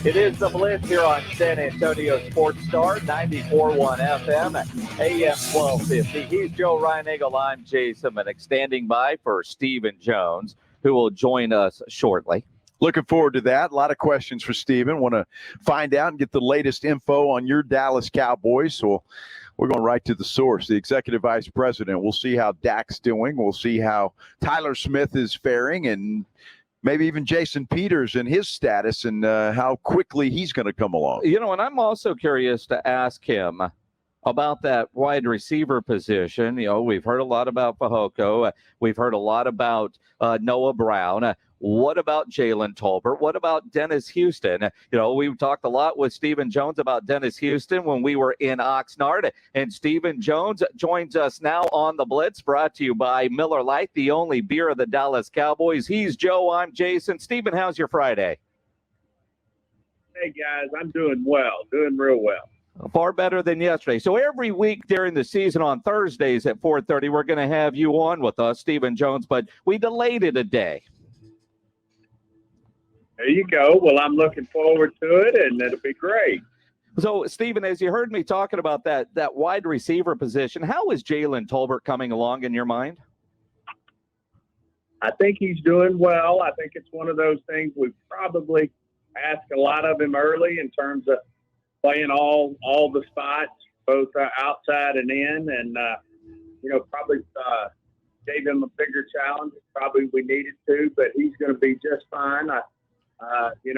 It is the Blitz here on San Antonio Sports Star, 94.1 FM, AM 1250. He's Joe Reinagle. I'm Jason Minnick, standing by for Stephen Jones, who will join us shortly. Looking forward to that. A lot of questions for Stephen. Want to find out and get the latest info on your Dallas Cowboys. So we're going right to the source, the executive vice president. We'll see how Dak's doing. We'll see how Tyler Smith is faring, and maybe even Jason Peters and his status and how quickly he's going to come along. You know, and I'm also curious to ask him about that wide receiver position. You know, we've heard a lot about Fehoko. We've heard a lot about Noah Brown. What about Jalen Tolbert? What about Dennis Houston? You know, we've talked a lot with Stephen Jones about Dennis Houston when we were in Oxnard. And Stephen Jones joins us now on the Blitz, brought to you by Miller Lite, the only beer of the Dallas Cowboys. He's Joe. I'm Jason. Stephen, how's your Friday? Hey, guys, I'm doing well, doing real well. Far better than yesterday. So every week during the season on Thursdays at 4:30, we're going to have you on with us, Stephen Jones, but we delayed it a day. There you go. Well, I'm looking forward to it, and it'll be great. So, Stephen, as you heard me talking about that wide receiver position, how is Jalen Tolbert coming along in your mind? I think he's doing well. I think it's one of those things we probably asked a lot of him early in terms of playing all the spots, both outside and in, and, probably gave him a bigger challenge. Probably we needed to, but he's going to be just fine.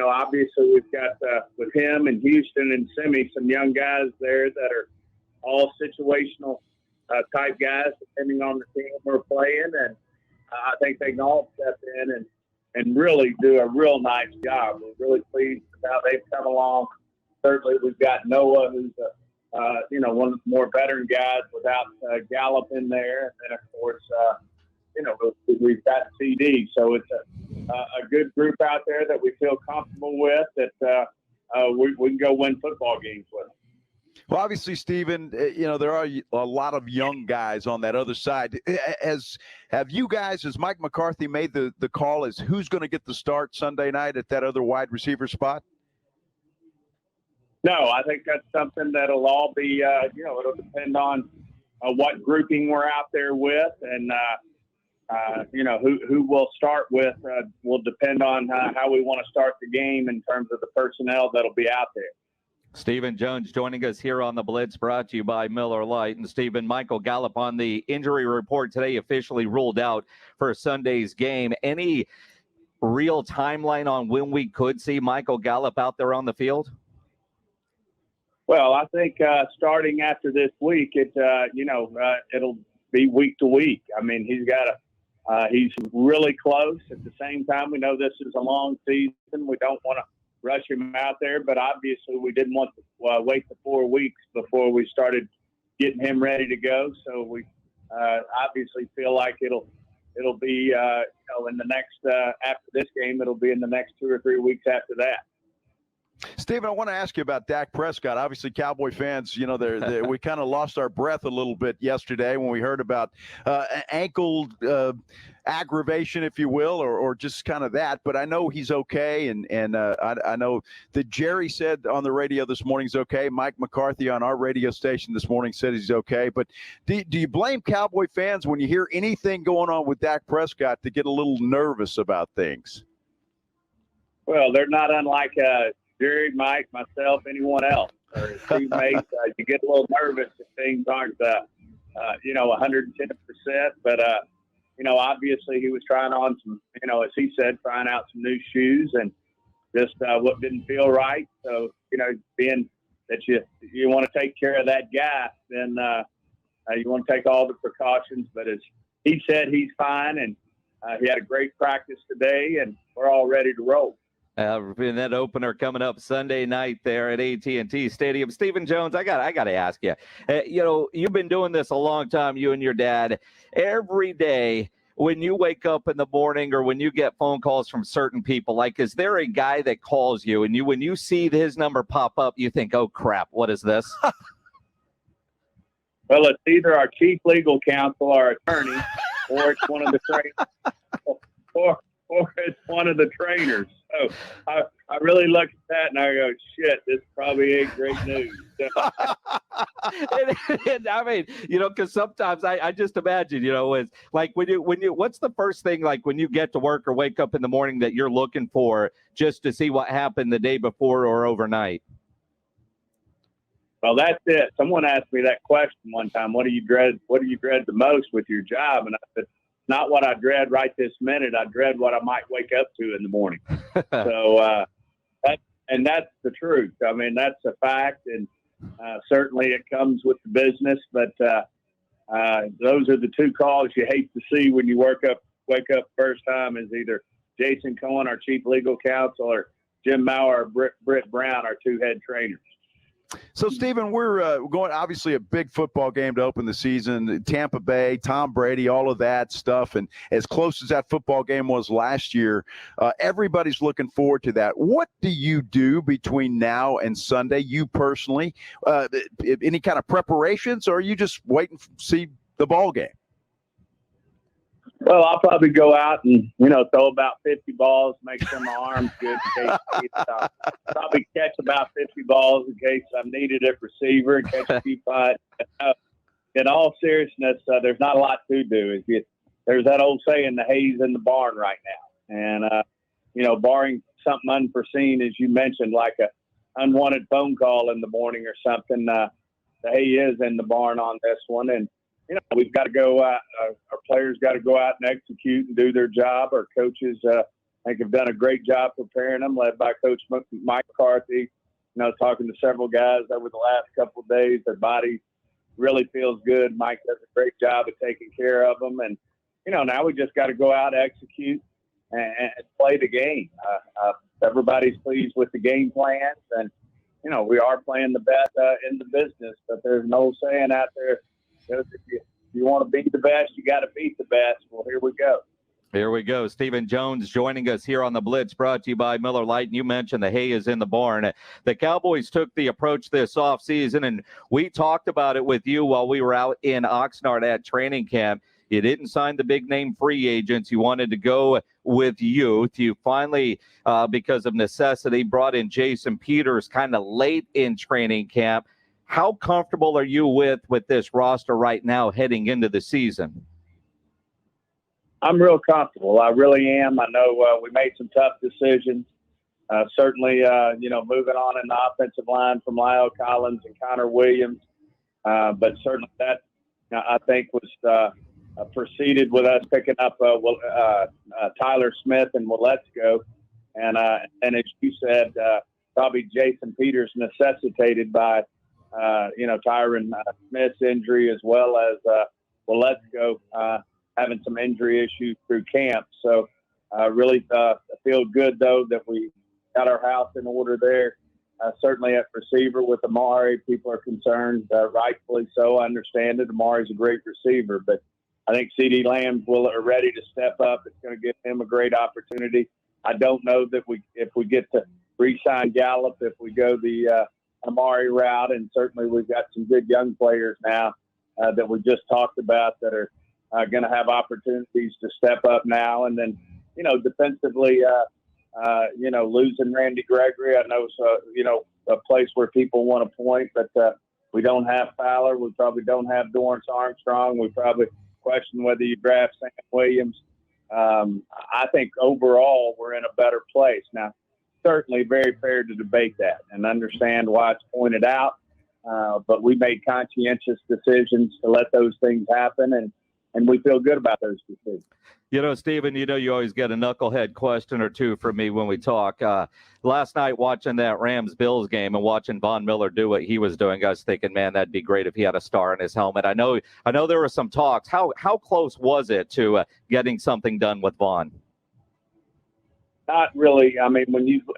Obviously we've got with him and Houston and Simi some young guys there that are all situational type guys, depending on the team we're playing, and I think they can all step in and really do a real nice job. We're really pleased with how they've come along. Certainly, we've got Noah, who's one of the more veteran guys without Gallup in there, and then of course, we've got CD. So it's a good group out there that we feel comfortable with. That we can go win football games with. Well, obviously, Stephen, there are a lot of young guys on that other side. Have you guys, has Mike McCarthy made the call as who's going to get the start Sunday night at that other wide receiver spot? No, I think that's something that'll all be, it'll depend on what grouping we're out there with, and who we'll start with will depend on how we want to start the game in terms of the personnel that'll be out there. Stephen Jones joining us here on the Blitz, brought to you by Miller Lite. And Stephen, Michael Gallup on the injury report today officially ruled out for Sunday's game. Any real timeline on when we could see Michael Gallup out there on the field? Well, I think starting after this week, it'll be week to week. I mean, he's really close. At the same time, we know this is a long season. We don't want to rush him out there, but obviously we didn't want to wait the 4 weeks before we started getting him ready to go. So we obviously feel like it'll be in the next after this game, it'll be in the next 2 or 3 weeks after that. Stephen, I want to ask you about Dak Prescott. Obviously, Cowboy fans, we kind of lost our breath a little bit yesterday when we heard about ankle aggravation, if you will, or just kind of that. But I know he's okay, and I know that Jerry said on the radio this morning he's okay. Mike McCarthy on our radio station this morning said he's okay. But do you blame Cowboy fans when you hear anything going on with Dak Prescott to get a little nervous about things? Well, they're not unlike Jerry, Mike, myself, anyone else, or his teammates. You get a little nervous if things aren't, 110%. But, obviously he was trying on some, as he said, trying out some new shoes and just what didn't feel right. So, being that you want to take care of that guy, then you want to take all the precautions. But as he said, he's fine, and he had a great practice today, and we're all ready to roll. In that opener coming up Sunday night there at AT&T Stadium. Stephen Jones, I got to ask you, you've been doing this a long time, you and your dad. Every day when you wake up in the morning or when you get phone calls from certain people, like, is there a guy that calls you and when you see his number pop up, you think, oh, crap, what is this? Well, it's either our chief legal counsel, our attorney, or it's one of the trainers. or it's one of the trainers. So I really look at that and I go, shit, this probably ain't great news. And I mean, because sometimes I just imagine, it's like when you, what's the first thing, like when you get to work or wake up in the morning that you're looking for just to see what happened the day before or overnight? Well, that's it. Someone asked me that question one time. What do you dread the most with your job? And I said, not what I dread right this minute. I dread what I might wake up to in the morning. So that's the truth. I mean, that's a fact. And certainly it comes with the business, but those are the two calls you hate to see when you wake up first time, is either Jason Cohen, our chief legal counsel, or Jim Maurer or Britt Brown, our two head trainers. So, Stephen, we're going, obviously, a big football game to open the season. Tampa Bay, Tom Brady, all of that stuff. And as close as that football game was last year, everybody's looking forward to that. What do you do between now and Sunday, you personally? Any kind of preparations, or are you just waiting to see the ball game? Well, I'll probably go out and, throw about 50 balls, make sure my arm's good in case I'll probably catch about 50 balls in case I'm needed at receiver and catch a few putts. In all seriousness, there's not a lot to do. There's that old saying, the hay's in the barn right now. And, barring something unforeseen, as you mentioned, like a unwanted phone call in the morning or something, the hay is in the barn on this one. And, we've got to go out. Our players got to go out and execute and do their job. Our coaches, I think, have done a great job preparing them, led by Coach Mike McCarthy. Talking to several guys over the last couple of days, their body really feels good. Mike does a great job of taking care of them. And, now we just got to go out, execute, and play the game. Everybody's pleased with the game plans. And, we are playing the best in the business. But there's an old saying out there, if you want to beat the best, you got to beat the best. Well, here we go. Here we go. Stephen Jones joining us here on the Blitz, brought to you by Miller Lite. And you mentioned the hay is in the barn. The Cowboys took the approach this offseason, and we talked about it with you while we were out in Oxnard at training camp. You didn't sign the big-name free agents. You wanted to go with youth. You finally, because of necessity, brought in Jason Peters kind of late in training camp. How comfortable are you with this roster right now heading into the season? I'm real comfortable. I really am. I know we made some tough decisions. Certainly, moving on in the offensive line from Lyle Collins and Connor Williams. But certainly that, I think, was preceded with us picking up Tyler Smith and Willetsko. And as you said, probably Jason Peters necessitated by Tyron Smith's injury, as well as Willetsko having some injury issues through camp. So really feel good, though, that we got our house in order there. Certainly at receiver with Amari, people are concerned, rightfully so. I understand it. Amari's a great receiver, but I think CeeDee Lamb's are ready to step up. It's going to give him a great opportunity. I don't know that if we get to re-sign Gallup, if we go the Amari route, and certainly we've got some good young players now that we just talked about that are going to have opportunities to step up now. And then, defensively, losing Randy Gregory, I know, a place where people want to point, but we don't have Fowler. We probably don't have Dorrance Armstrong. We probably question whether you draft Sam Williams. I think overall we're in a better place. Now, certainly very fair to debate that and understand why it's pointed out. But we made conscientious decisions to let those things happen, and we feel good about those decisions. Stephen, you always get a knucklehead question or two from me when we talk. Last night, watching that Rams-Bills game and watching Von Miller do what he was doing, I was thinking, man, that'd be great if he had a star in his helmet. I know there were some talks. How close was it to getting something done with Von? Not really. I mean,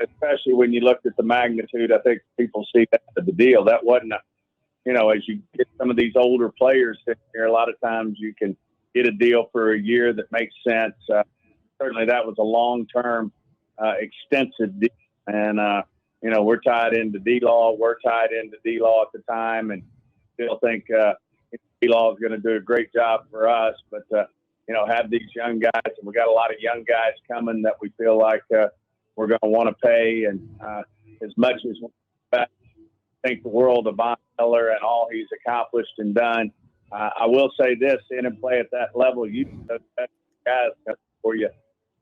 especially when you looked at the magnitude, I think people see that as the deal. That wasn't as you get some of these older players here, a lot of times you can get a deal for a year that makes sense. Certainly that was a long-term, extensive deal. And, we're tied into D-Law. We're tied into D-Law at the time, and still think D-Law is going to do a great job for us. But, have these young guys, and we got a lot of young guys coming that we feel like we're going to want to pay. And as much as we think the world of Von Miller and all he's accomplished and done, I will say this: in and play at that level, you those guys for you,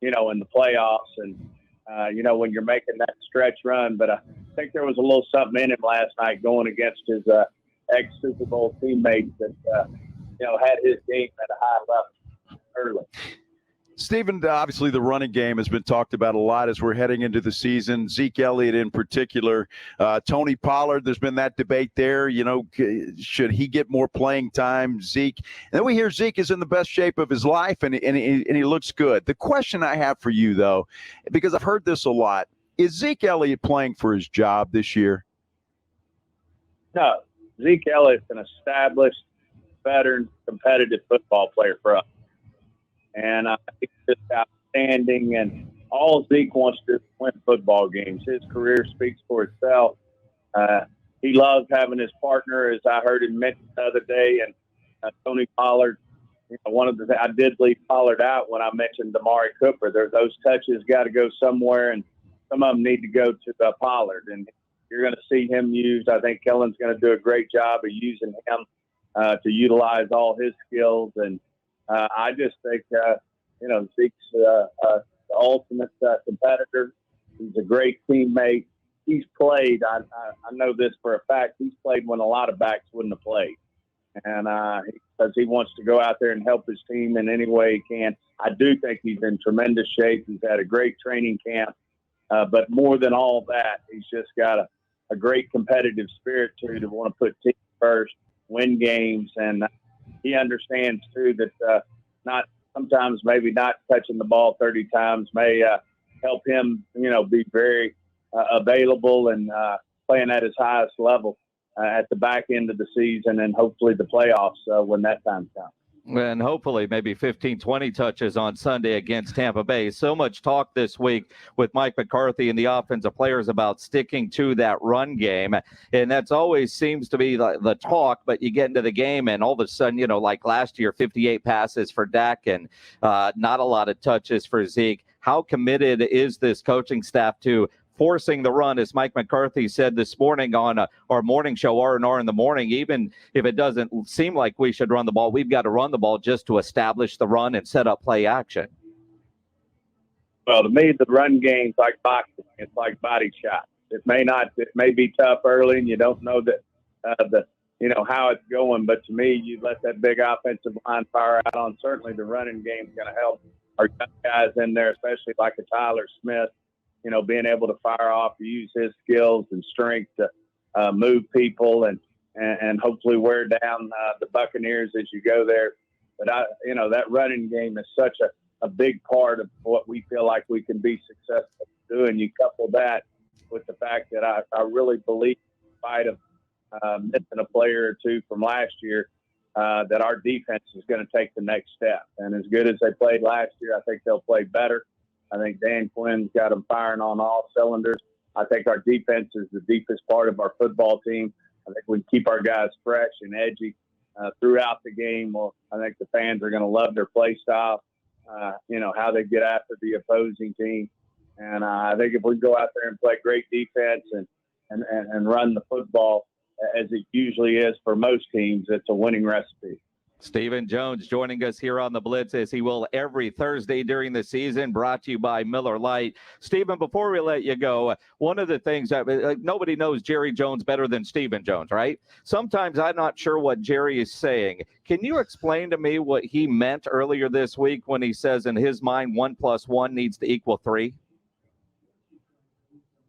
in the playoffs, and when you're making that stretch run. But I think there was a little something in him last night going against his ex-Super Bowl teammates that had his game at a high level early. Stephen, obviously the running game has been talked about a lot as we're heading into the season. Zeke Elliott in particular. Tony Pollard, there's been that debate there. Should he get more playing time? Zeke. And then we hear Zeke is in the best shape of his life, and he looks good. The question I have for you, though, because I've heard this a lot, is Zeke Elliott playing for his job this year? No. Zeke Elliott's an established, veteran, competitive football player for us. And I think it's outstanding. And all Zeke wants to do is win football games. His career speaks for itself. He loves having his partner, as I heard him mention the other day, and Tony Pollard. I did leave Pollard out when I mentioned Amari Cooper. Those touches got to go somewhere, and some of them need to go to Pollard. And you're going to see him used. I think Kellen's going to do a great job of using him to utilize all his skills. And I just think, Zeke's the ultimate competitor. He's a great teammate. He's played, I know this for a fact, he's played when a lot of backs wouldn't have played. And because he wants to go out there and help his team in any way he can. I do think he's in tremendous shape. He's had a great training camp. But more than all that, he's just got a great competitive spirit, too, to want to put team first, win games. And he understands, too, that sometimes maybe not touching the ball 30 times may help him, be very available and playing at his highest level at the back end of the season and hopefully the playoffs when that time comes. And hopefully maybe 15, 20 touches on Sunday against Tampa Bay. So much talk this week with Mike McCarthy and the offensive players about sticking to that run game. And that's always seems to be the talk, but you get into the game and all of a sudden, like last year, 58 passes for Dak and not a lot of touches for Zeke. How committed is this coaching staff to forcing the run, as Mike McCarthy said this morning on our morning show, R&R in the morning? Even if it doesn't seem like we should run the ball, we've got to run the ball just to establish the run and set up play action. Well, to me, the run game's like boxing. It's like body shots. It may be tough early, and you don't know that how it's going. But to me, you let that big offensive line fire out on. Certainly, the running game's going to help our young guys in there, especially like a Tyler Smith. Being able to fire off, use his skills and strength to move people and hopefully wear down the Buccaneers as you go there. But that running game is such a big part of what we feel like we can be successful doing. You couple that with the fact that I really believe, in spite of missing a player or two from last year, that our defense is going to take the next step. And as good as they played last year, I think they'll play better. I think Dan Quinn's got them firing on all cylinders. I think our defense is the deepest part of our football team. I think we keep our guys fresh and edgy throughout the game. Well, I think the fans are going to love their play style, how they get after the opposing team. And I think if we go out there and play great defense and run the football, as it usually is for most teams, it's a winning recipe. Stephen Jones joining us here on the Blitz, as he will every Thursday during the season, brought to you by Miller Lite. Stephen, before we let you go, one of the things that nobody knows Jerry Jones better than Stephen Jones, right? Sometimes I'm not sure what Jerry is saying. Can you explain to me what he meant earlier this week when he says in his mind 1 + 1 needs to equal 3?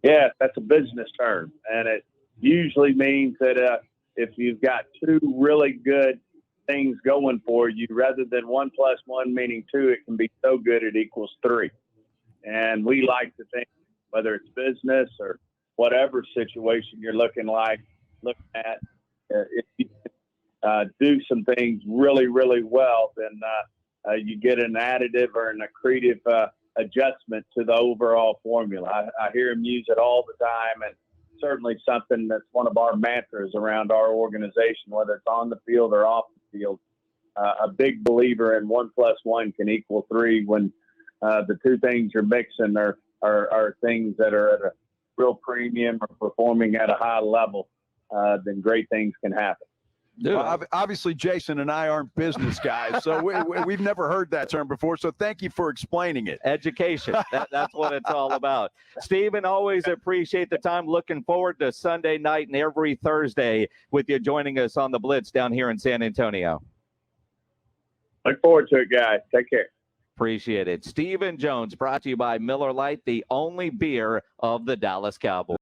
Yeah, that's a business term, and it usually means that if you've got two really good things going for you, rather than 1 + 1 meaning 2, it can be so good it equals 3. And we like to think, whether it's business or whatever situation you're looking at, if you do some things really, really well, then you get an additive or an accretive adjustment to the overall formula. I hear him use it all the time, and certainly something that's one of our mantras around our organization, whether it's on the field or off the field. a big believer in 1 + 1 can equal 3 when the two things you're mixing are things that are at a real premium or performing at a high level. Then great things can happen. Well, obviously, Jason and I aren't business guys, so we've never heard that term before. So thank you for explaining it. Education. That's what it's all about. Stephen, always appreciate the time. Looking forward to Sunday night and every Thursday with you joining us on the Blitz down here in San Antonio. Look forward to it, guys. Take care. Appreciate it. Stephen Jones, brought to you by Miller Lite, the only beer of the Dallas Cowboys.